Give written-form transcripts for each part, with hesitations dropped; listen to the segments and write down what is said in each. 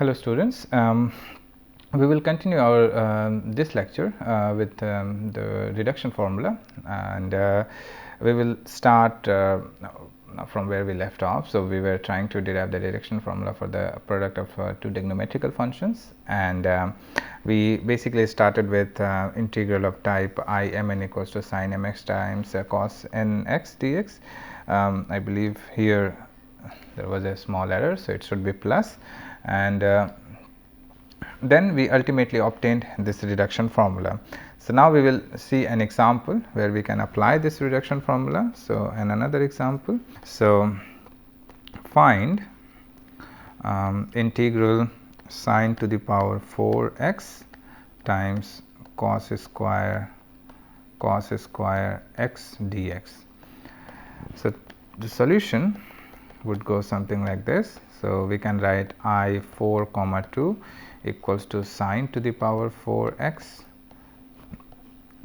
Hello students, we will continue our this lecture with the reduction formula, and we will start from where we left off. So, we were trying to derive the reduction formula for the product of two trigonometrical functions, and we basically started with integral of type I mn equals to sin mx times cos nx dx. I believe here there was a small error, so it should be plus, and then we ultimately obtained this reduction formula. So, now we will see an example where we can apply this reduction formula. So, and another example. So, find integral sine to the power 4x times cos square x dx. So, the solution would go something like this. So, we can write I 4 comma 2 equals to sine to the power 4x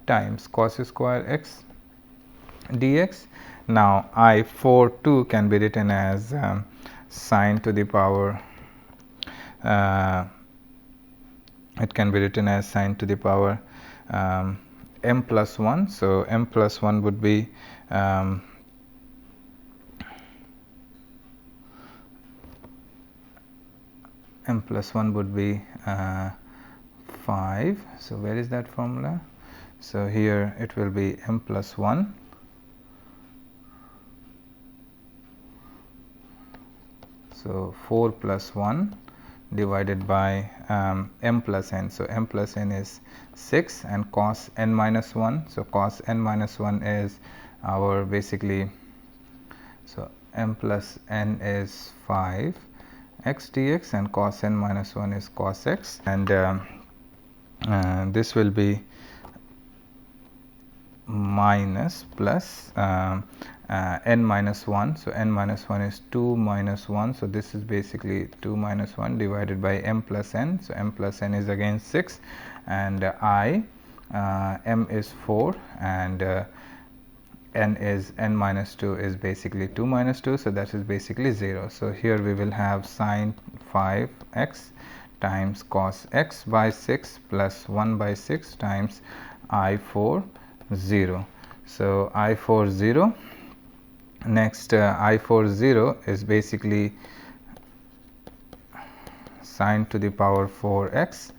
times cos square x dx. Now, I 4 2 can be written as sine to the power it can be written as sine to the power m plus 1. So, m plus 1 would be m plus 1 would be 5. So, where is that formula? So, here it will be m plus 1 so 4 plus 1 divided by m plus n. So, m plus n is 6 and cos n minus 1. So, cos n minus 1 is our basically, so m plus n is 5 x dx and cos n minus 1 is cos x, and this will be minus plus n minus 1. So, n minus 1 is 2 minus 1. So, this is basically 2 minus 1 divided by m plus n. So, m plus n is again 6 and m is 4 and n is n minus 2 is basically 2 minus 2. So, that is basically 0. So, here we will have sine 5x times cos x by 6 plus 1 by 6 times I 4 0. So, I 4 0. Next I 4 0 is basically sine to the power 4x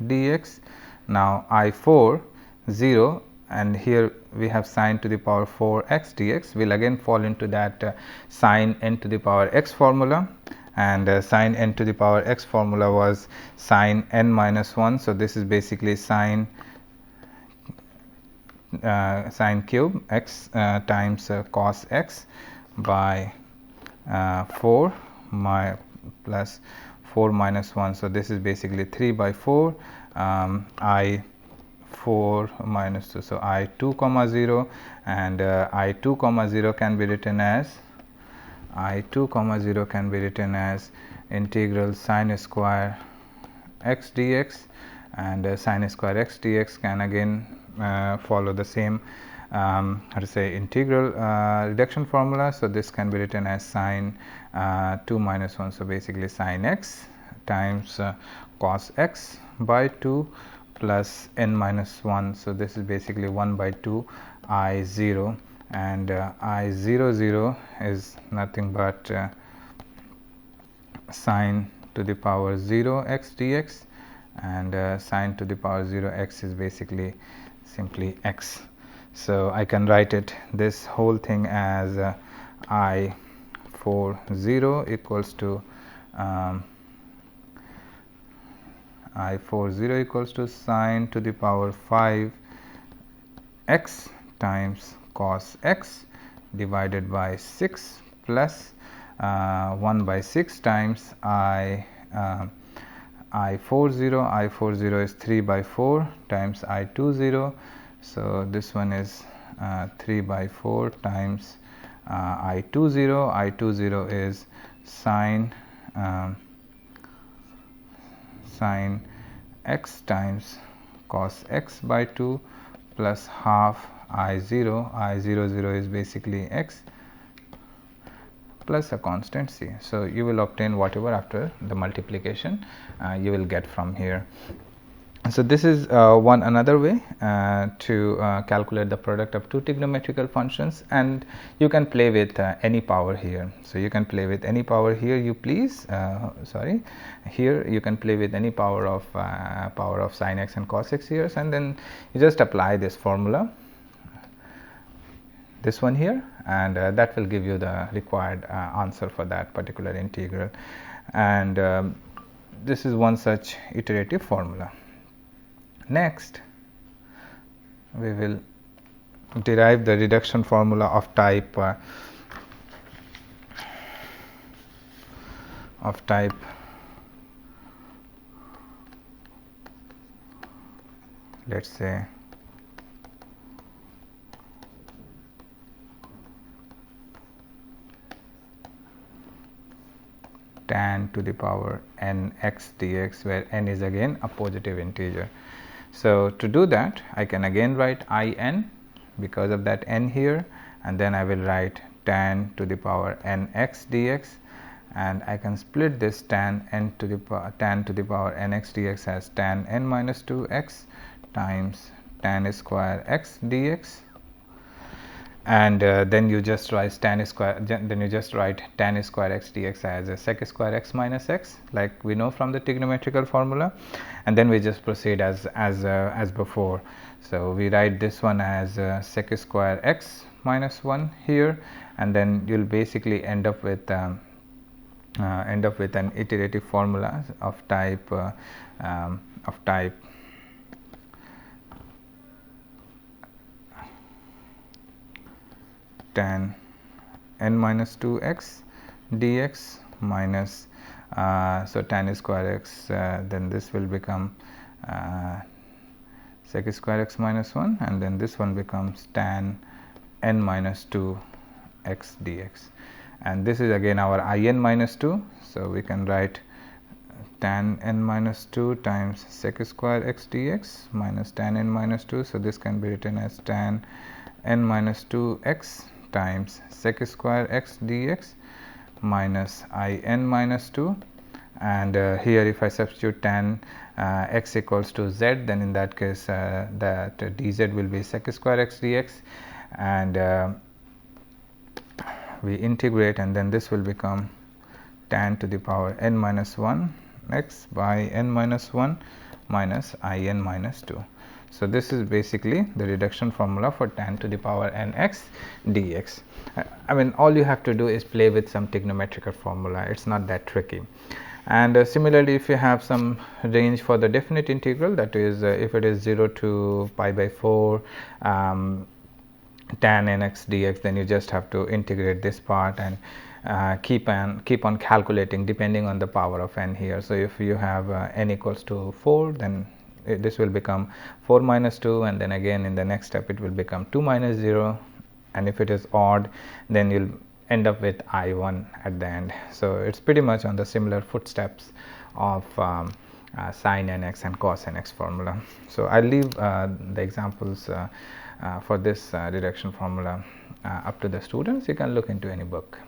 dx. Now, I 4 0 and here we have sine to the power 4 x dx will again fall into that sine n to the power x formula, and sine n to the power x formula was sine n minus 1. So, this is basically sine cube x times cos x by 4 plus 4 minus 1. So, this is basically 3 by 4 I 4 minus 2. So, I 2 comma 0 and I 2 comma 0 can be written as integral sine square x dx, and sine square x dx can again follow the same how to say integral reduction formula. So, this can be written as sine 2 minus 1. So, basically sine x times cos x by 2 plus n minus 1. So, this is basically 1 by 2 I 0, and I 0 0 is nothing but sine to the power 0 x dx, and sine to the power 0 x is basically simply x. So, I can write it this whole thing as I 4 0 equals to I 4 0 equals to sine to the power 5 x times cos x divided by 6 plus 1 by 6 times I 4 0 is 3 by 4 times I 2 0. So, this one is 3 by 4 times I 2 0. I 2 0 is sine x times cos x by 2 plus half I 0. I 0 0 is basically x plus a constant c. So you will obtain whatever after the multiplication you will get from here. So this is another way to calculate the product of two trigonometrical functions, and you can play with any power here. So you can play with any power here you please. Here you can play with any power of sin x and cos x here, and then you just apply this formula, this one here, and that will give you the required answer for that particular integral. And this is one such iterative formula. Next, we will derive the reduction formula of type let's say tan to the power n x dx, where n is again a positive integer. So to do that, I can again write I n because of that n here, and then I will write tan to the power n x dx, and I can split this tan to the power n x dx as tan n minus 2 x times tan square x dx. And then you just write tan square x dx as a sec square x minus x, like we know from the trigonometrical formula, and then we just proceed as before. So we write this one as sec square x minus 1 here, and then you'll basically end up with an iterative formula of type tan n minus 2 x dx minus so tan square x, then this will become sec square x minus 1, and then this one becomes tan n minus 2 x dx, and this is again our I n minus 2. So we can write tan n minus 2 times sec square x dx minus tan n minus 2. So this can be written as tan n minus 2 x times sec square x dx minus I n minus 2, and here if I substitute tan x equals to z, then in that case that dz will be sec square x dx, and we integrate, and then this will become tan to the power n minus 1 x by n minus 1 minus I n minus 2. So this is basically the reduction formula for tan to the power n x dx. I mean, all you have to do is play with some trigonometrical formula. It's not that tricky. And similarly, if you have some range for the definite integral, that is if it is 0 to pi by 4 tan n x dx, then you just have to integrate this part and keep on calculating depending on the power of n here. So if you have n equals to 4, then this will become 4 minus 2, and then again in the next step it will become 2 minus 0, and if it is odd, then you'll end up with I1 at the end. So it's pretty much on the similar footsteps of sin nx and cos nx formula. So I'll leave the examples for this reduction formula up to the students. You can look into any book.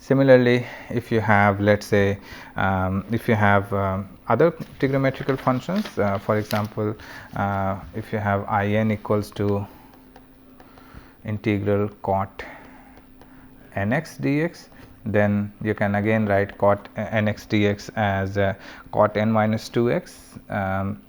Similarly, if you have, let's say, if you have other trigonometrical functions, for example, if you have I n equals to integral cot nx dx, then you can again write cot nx dx as cot n minus 2x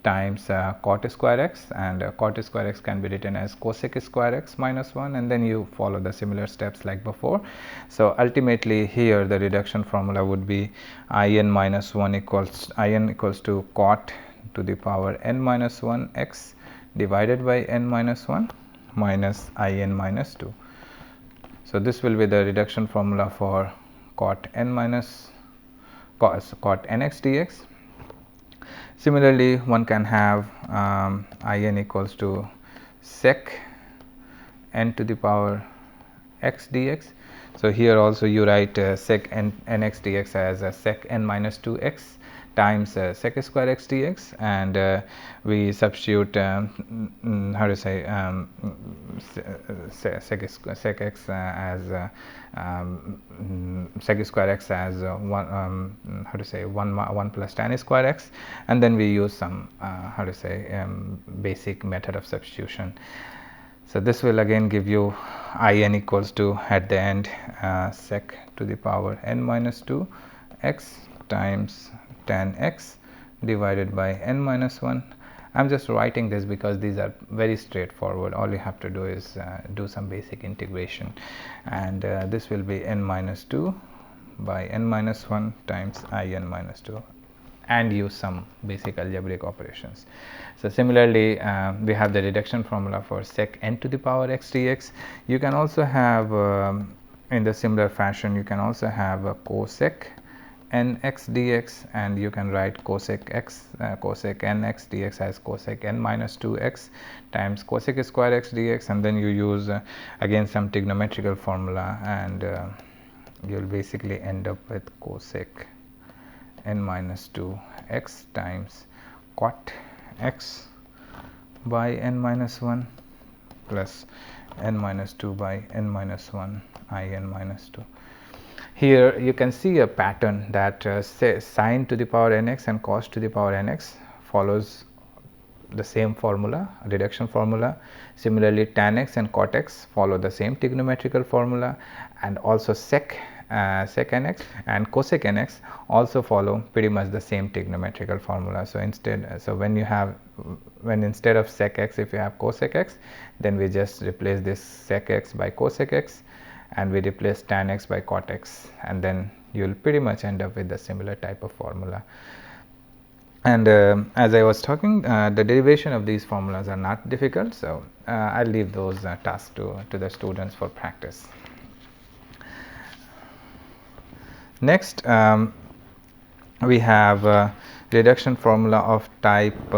times cot square x, and cot square x can be written as cosec square x minus 1, and then you follow the similar steps like before. So ultimately here the reduction formula would be in minus 1 equals to cot to the power n minus 1 x divided by n minus 1 minus in minus 2. So this will be the reduction formula for cot nx dx. Similarly, one can have in equals to sec n to the power x dx. So here also you write sec nx dx as sec n minus 2 x times sec square x dx, and we substitute how to say sec x as sec square x as 1 how to say 1 plus tan square x, and then we use some how to say basic method of substitution. So this will again give you in equals to at the end sec to the power n minus 2 x times tan x divided by n minus 1. I'm just writing this because these are very straightforward. All you have to do is do some basic integration, and this will be n minus 2 by n minus 1 times in minus 2, and use some basic algebraic operations. So similarly, we have the reduction formula for sec n to the power x dx. You can also have in the similar fashion, you can also have a cosec n x dx, and you can write cosec x cosec n x dx as cosec n minus 2x times cosec square x dx, and then you use again some trigonometrical formula, and you'll basically end up with cosec n minus 2 x times cot x by n minus 1 plus n minus 2 by n minus 1 in minus 2. Here you can see a pattern that sine to the power nx and cos to the power nx follows the same formula, reduction formula. Similarly, tan x and cot x follow the same trigonometrical formula, and also sec nx and cosec nx also follow pretty much the same trigonometrical formula. So when instead of sec x, if you have cosec x, then we just replace this sec x by cosec x, and we replace tan x by cot x, and then you'll pretty much end up with a similar type of formula. And as I was talking, the derivation of these formulas are not difficult, so I'll leave those tasks to the students for practice. Next, we have reduction formula of type,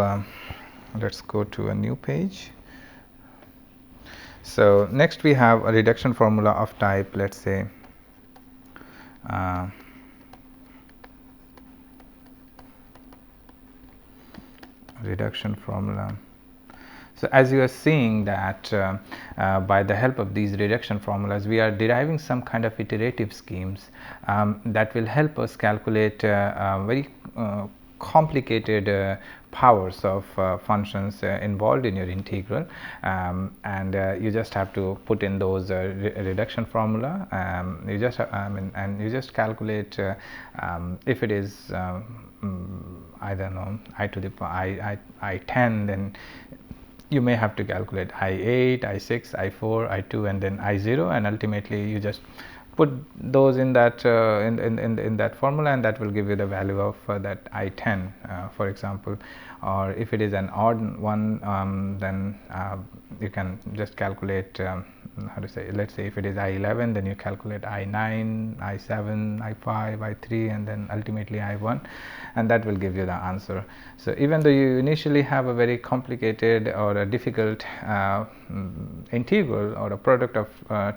let's go to a new page. So next we have a reduction formula of type, let's say reduction formula. So as you are seeing that by the help of these reduction formulas, we are deriving some kind of iterative schemes that will help us calculate very complicated powers of functions involved in your integral, and you just have to put in those reduction formula. You just and you just calculate if it is I don't know, I to the power I10, then you may have to calculate I8, I6, I4, I2, and then I0, and ultimately you just put those in that in that formula, and that will give you the value of that I10, for example. Or if it is an odd one, then you can just calculate how to say, let's say if it is I11, then you calculate I9, I7, I5, I3, and then ultimately I1, and that will give you the answer. So even though you initially have a very complicated or a difficult integral or a product of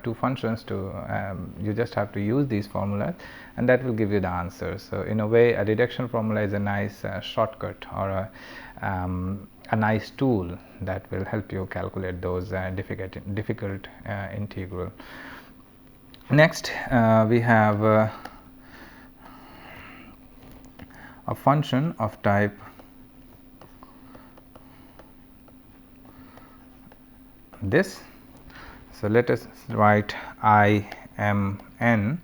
two functions, you just have to use these formulas, and that will give you the answer. So in a way, a reduction formula is a nice shortcut, or a nice tool that will help you calculate those difficult integral. Next, we have a function of type this. So let us write I m n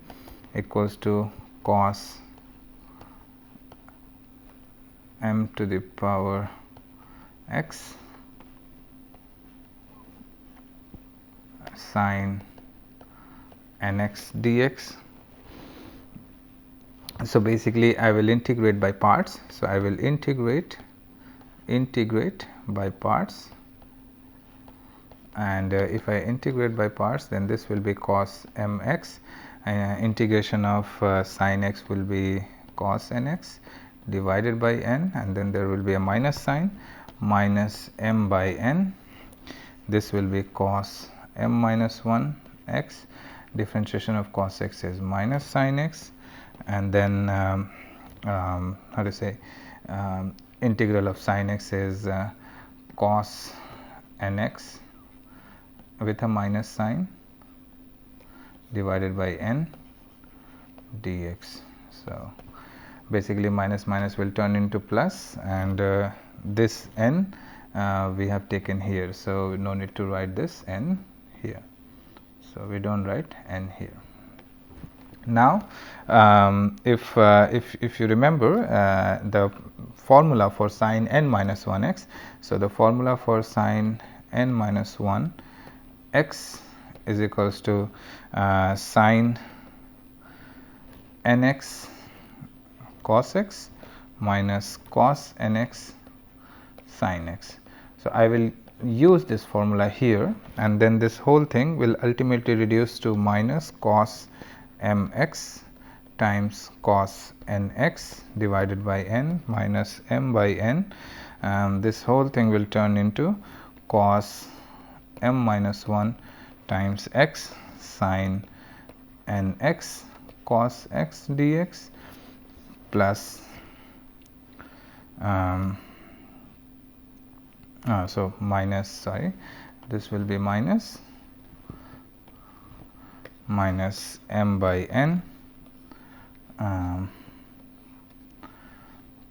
equals to cos m to the power x sine nx dx. So basically I will integrate by parts. So I will integrate by parts, and if I integrate by parts, then this will be cos mx, integration of sin x will be cos nx divided by n, and then there will be a minus sign, minus m by n. This will be cos m minus 1 x, differentiation of cos x is minus sin x, and then how to say, integral of sin x is cos nx with a minus sign divided by n dx. So basically minus minus will turn into plus, and this n we have taken here, so no need to write this n here, so we don't write n here. Now if you remember the formula for sin n minus 1 x, so the formula for sin n minus 1 x is equals to sin nx cos x minus cos nx sin x. So I will use this formula here, and then this whole thing will ultimately reduce to minus cos mx times cos nx divided by n minus m by n, and this whole thing will turn into cos m minus 1 times x sin nx cos x dx plus so minus, sorry, this will be minus m by n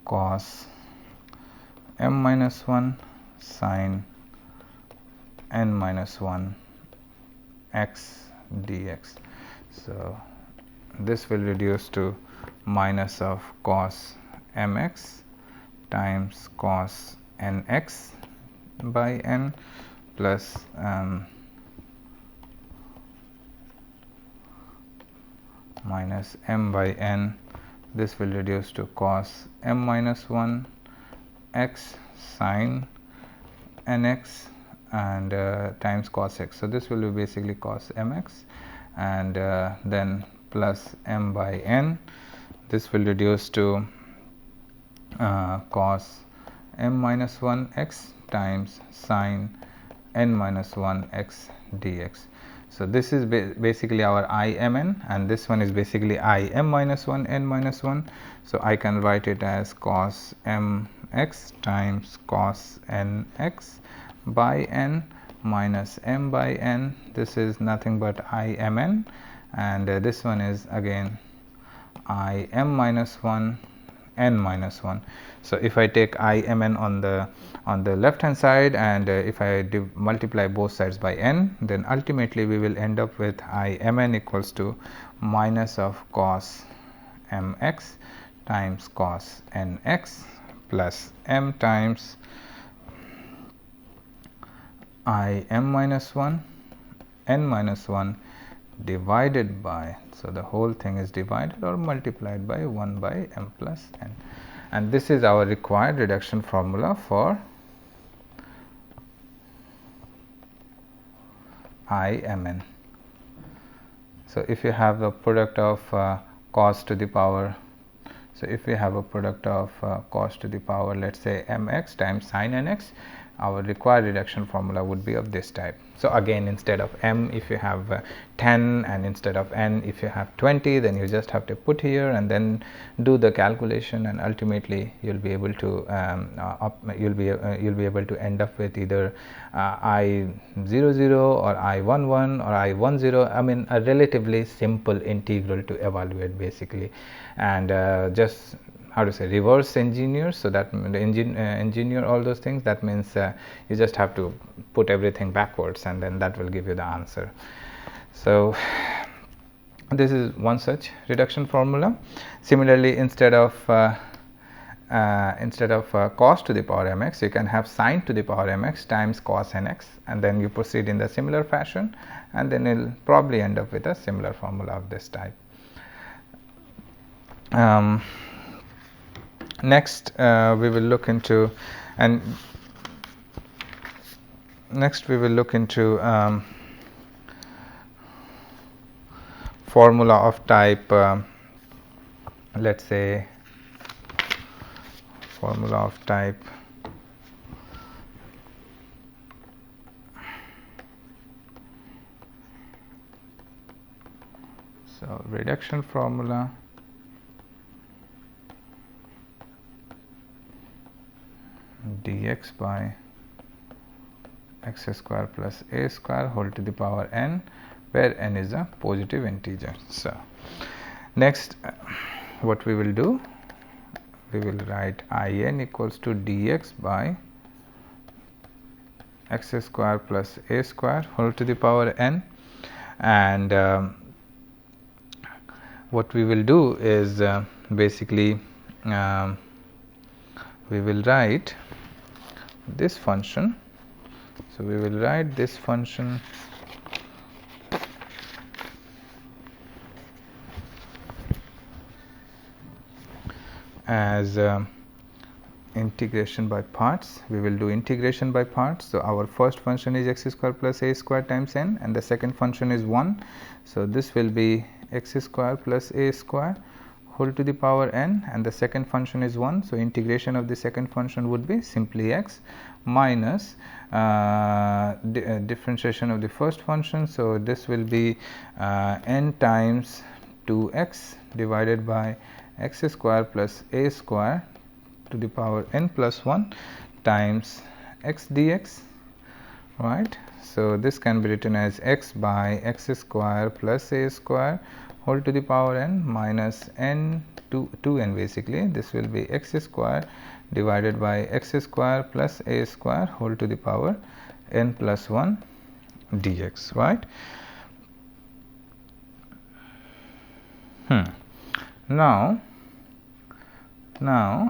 cos m minus 1 sin n minus 1 x dx. So this will reduce to minus of cos mx times cos nx by n plus minus m by n. This will reduce to cos m minus 1 x sin nx and times cos x. So this will be basically cos mx, and then plus m by n. This will reduce to cos m minus 1 x times sin n minus 1 x dx. So this is basically our Imn, and this one is basically Im minus 1 n minus 1. So I can write it as cos mx times cos nx by n minus m by n. This is nothing but Imn, and this one is again Im minus 1 n minus 1. So if I take Imn on the left hand side, and if I multiply both sides by n, then ultimately we will end up with Imn equals to minus of cos mx times cos nx plus m times Im minus 1 n minus 1 divided by, so the whole thing is divided or multiplied by 1 by m plus n, and this is our required reduction formula for Imn. So if you have the product of cos to the power, so if we have a product of cos to the power, let's say mx times sin nx, our required reduction formula would be of this type. So again, instead of m, if you have 10, and instead of n, if you have 20, then you just have to put here and then do the calculation, and ultimately you'll be able to you'll be able to end up with either I00 or I11 or I10. I mean, a relatively simple integral to evaluate basically, and just how to say, reverse engineer, so that engineer all those things. That means you just have to put everything backwards, and then that will give you the answer. So this is one such reduction formula. Similarly, instead of cos to the power mx, you can have sin to the power mx times cos nx, and then you proceed in the similar fashion, and then you'll probably end up with a similar formula of this type. Next we will look into, formula of type, let's say formula of type so reduction formula dx by x square plus a square whole to the power n, where n is a positive integer. So next what we will do, we will write in equals to dx by x square plus a square whole to the power n, and what we will do is basically we will write this function. So we will write this function as integration by parts. We will do integration by parts. So our first function is x square plus a square times n, and the second function is 1. So this will be x square plus a square whole to the power n, and the second function is 1. So integration of the second function would be simply x minus differentiation of the first function. So this will be n times 2x divided by x square plus a square to the power n plus 1 times x dx, right. So this can be written as x by x square plus a square whole to the power n minus n to 2n. Basically this will be x square divided by x square plus a square whole to the power n plus 1 dx, right. Now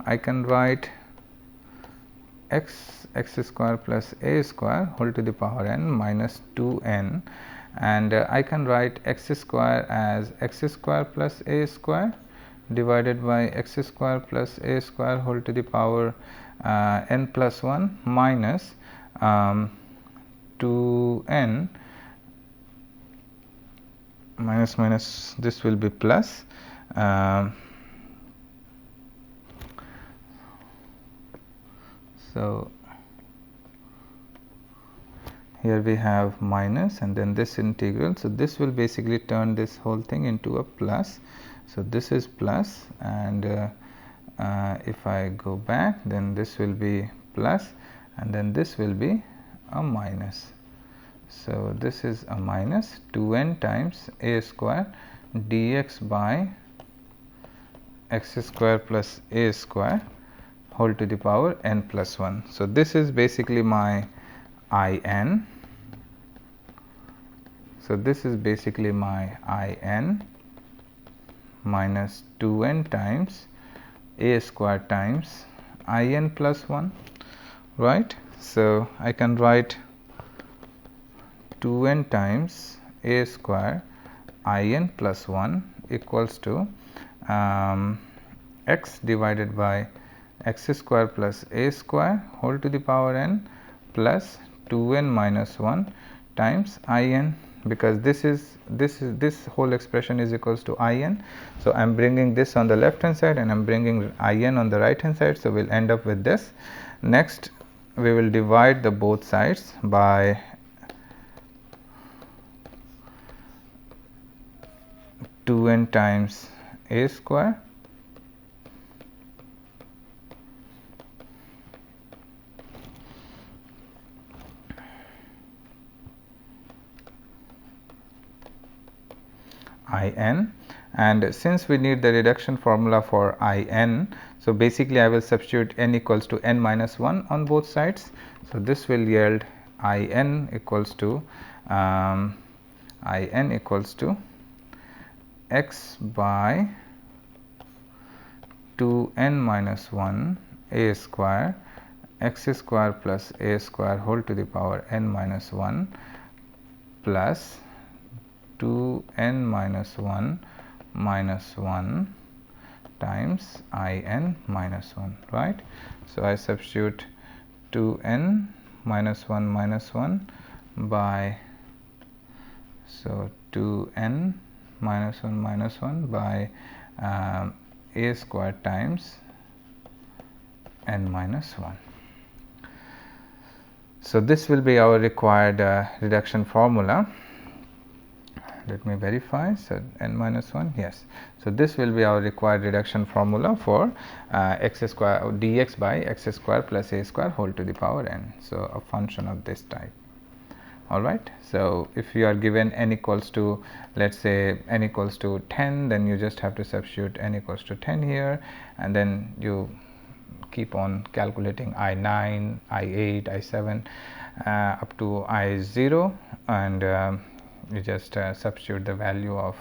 I can write x square plus a square whole to the power n minus 2n, and I can write x square as x square plus a square divided by x square plus a square whole to the power n plus 1 minus 2n minus this will be plus so here we have minus and then this integral. So this will basically turn this whole thing into a plus. So this is plus, and if I go back, then this will be plus, and then this will be a minus. So this is a minus 2n times a square dx by x square plus a square whole to the power n plus 1. So this is basically my in. So this is basically my in minus 2n times a square times in plus 1, right. So I can write 2n times a square in plus 1 equals to x divided by x square plus a square whole to the power n plus 2n minus 1 times in, because this whole expression is equals to in. So I am bringing this on the left hand side and I am bringing in on the right hand side. So we will end up with this. Next we will divide the both sides by two n times a square in, and since we need the reduction formula for in, so basically I will substitute n equals to n minus 1 on both sides. So this will yield in equals to x by 2n minus 1 a square x square plus a square whole to the power n minus 1 plus 2n minus 1 minus 1 times in minus 1, right. So I substitute 2n minus 1 by, so 2n minus 1 by a square times n minus 1. So this will be our required reduction formula. let me verify. So n minus 1, yes. So this will be our required reduction formula for x square dx by x square plus a square whole to the power n. So a function of this type. All right. So if you are given n equals to, let's say n equals to 10, then you just have to substitute n equals to 10 here, and then you keep on calculating I9, I8, I7 up to I0, and you just substitute the value of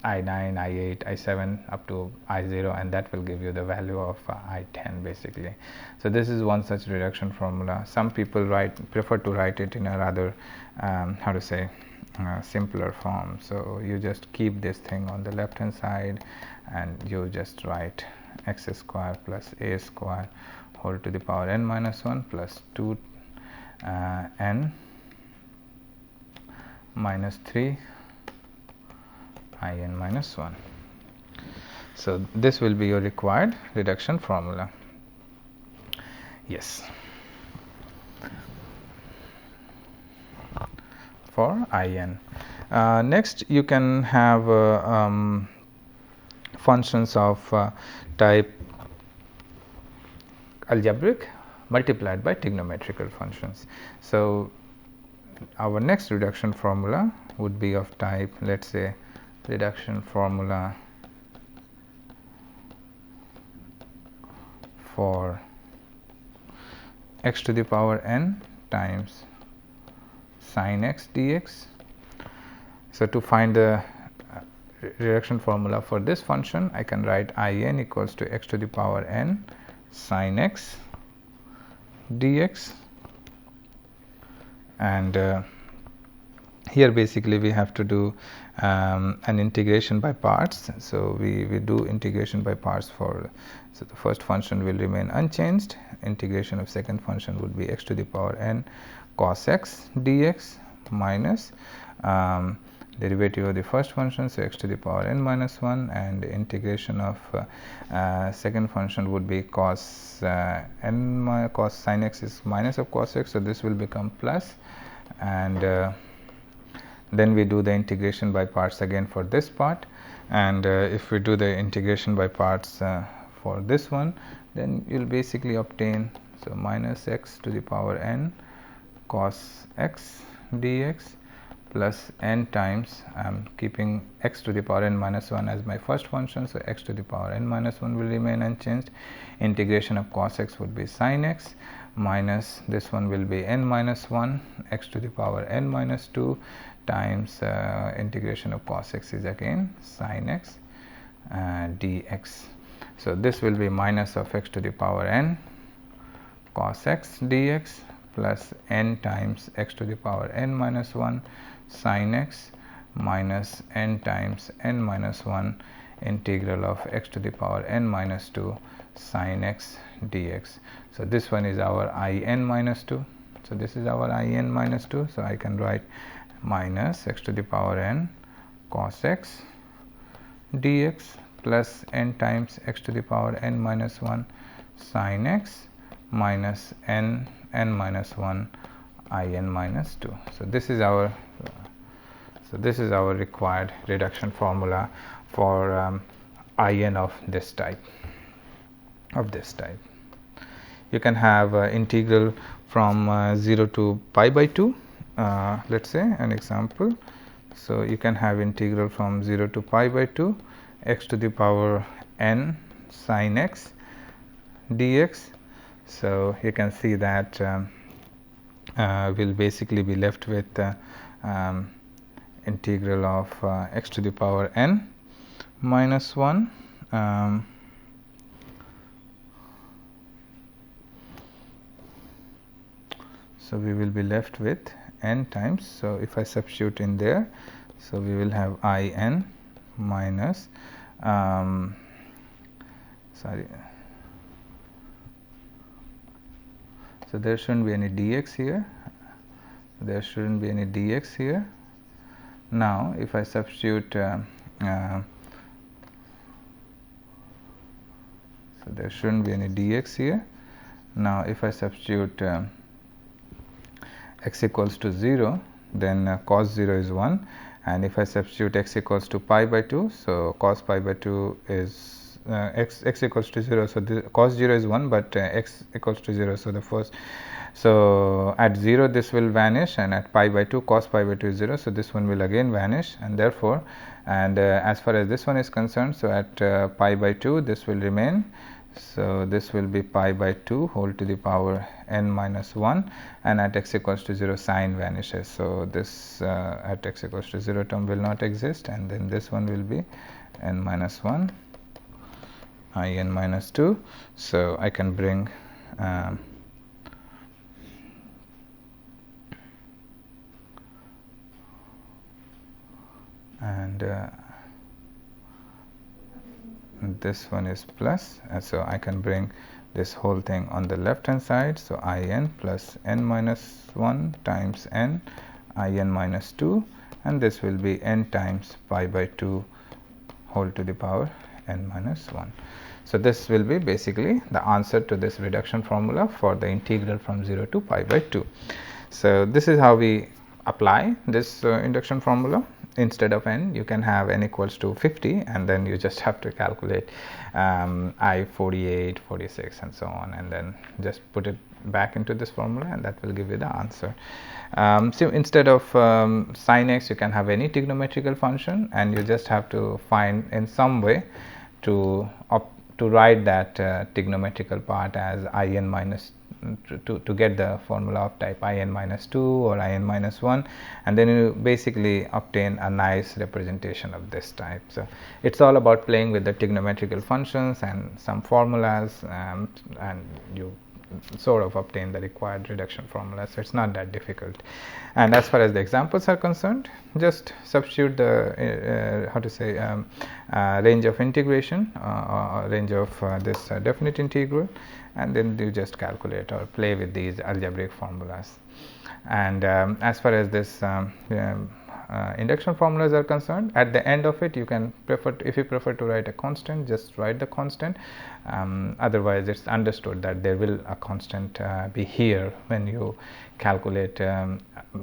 I9, I8, I7 up to I0, and that will give you the value of I10 basically. So this is one such reduction formula. Some people prefer to write it in a rather how to say simpler form. So you just keep this thing on the left hand side, and you just write x square plus a square whole to the power n minus 1 plus 2 n minus 3 in minus 1. So this will be your required reduction formula. Yes, for in. Next you can have functions of type algebraic multiplied by trigonometrical functions. So our next reduction formula would be of type, let's say, reduction formula for x to the power n times sin x dx. So to find the reduction formula for this function, I can write in equals to x to the power n sin x dx, and here basically we have to do an integration by parts. So we do integration by parts for, so the first function will remain unchanged. Integration of second function would be x to the power n cos x dx minus derivative of the first function, so x to the power n minus 1, and integration of second function would be cos sin x is minus of cos x, so this will become plus, and then we do the integration by parts again for this part, and if we do the integration by parts for this one, then you'll basically obtain, so minus x to the power n cos x dx plus n times, I'm keeping x to the power n minus 1 as my first function, so x to the power n minus 1 will remain unchanged. Integration of cos x would be sin x minus this one will be n minus 1 x to the power n minus 2 times integration of cos x is again sin x dx. So this will be minus of x to the power n cos x dx plus n times x to the power n minus 1 sin x minus n times n minus 1 integral of x to the power n minus 2 sin x dx. So this one is our in minus 2. So this is our in minus 2. So I can write minus x to the power n cos x dx plus n times x to the power n minus 1 sin x minus n minus 1 in minus 2. So this is our required reduction formula for in of this type. You can have integral from 0 to pi by 2. Let's say an example. So you can have integral from 0 to pi by 2 x to the power n sin x dx. So you can see that we'll basically be left with integral of x to the power n minus 1 so we will be left with n times, so if I substitute in there, so we will have in minus so there shouldn't be any dx here. Now if I substitute so there shouldn't be any dx here. Now if I substitute x equals to 0, then cos 0 is 1, and if I substitute x equals to pi by 2, so cos pi by 2 is x equals to 0, so the cos 0 is 1, but x equals to 0, so the first, so at 0 this will vanish, and at pi by 2 cos pi by 2 is 0, so this one will again vanish, and therefore, and as far as this one is concerned, so at pi by 2 this will remain. So this will be pi by 2 whole to the power n minus 1, and at x equals to 0 sign vanishes. So this at x equals to 0 term will not exist, and then this one will be n minus 1 I n minus 2. So I can bring and this one is plus, and so I can bring this whole thing on the left hand side. So I n plus n minus 1 times n I n minus 2, and this will be n times pi by 2 whole to the power n minus 1. So this will be basically the answer to this reduction formula for the integral from 0 to pi by 2. So this is how we apply this induction formula. Instead of n, you can have n equals to 50, and then you just have to calculate I 48, 46 and so on, and then just put it back into this formula, and that will give you the answer. So instead of sin x, you can have any trigonometrical function, and you just have to find in some way to write that trigonometrical part as I n minus to get the formula of type I n minus 2 or I n minus 1, and then you basically obtain a nice representation of this type. So it's all about playing with the trigonometrical functions and some formulas, and you sort of obtain the required reduction formula. So it's not that difficult. And as far as the examples are concerned, just substitute the how to say range of integration, range of this definite integral, and then you just calculate or play with these algebraic formulas. And as far as this induction formulas are concerned, at the end of it, you can prefer if you prefer to write a constant, just write the constant. Otherwise, it's understood that there will a constant be here when you calculate,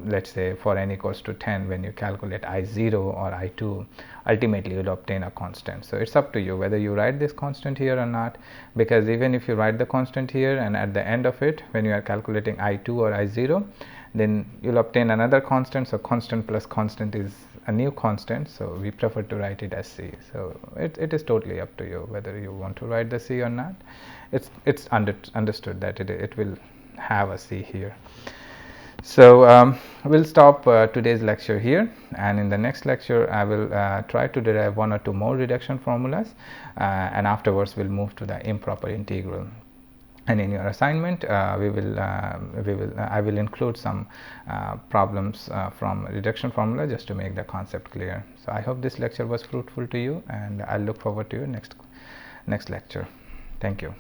let's say for n equals to 10, when you calculate I0 or I2, ultimately you will obtain a constant. So it's up to you whether you write this constant here or not, because even if you write the constant here and at the end of it, when you are calculating I2 or I0, then you'll obtain another constant. So constant plus constant is a new constant, so we prefer to write it as C. So it is totally up to you whether you want to write the C or not. It's understood that it will have a C here. So we'll stop today's lecture here, and in the next lecture I will try to derive one or two more reduction formulas, and afterwards we'll move to the improper integral. And in your assignment, I will include some problems from reduction formula just to make the concept clear. So I hope this lecture was fruitful to you, and I look forward to your next lecture. Thank you.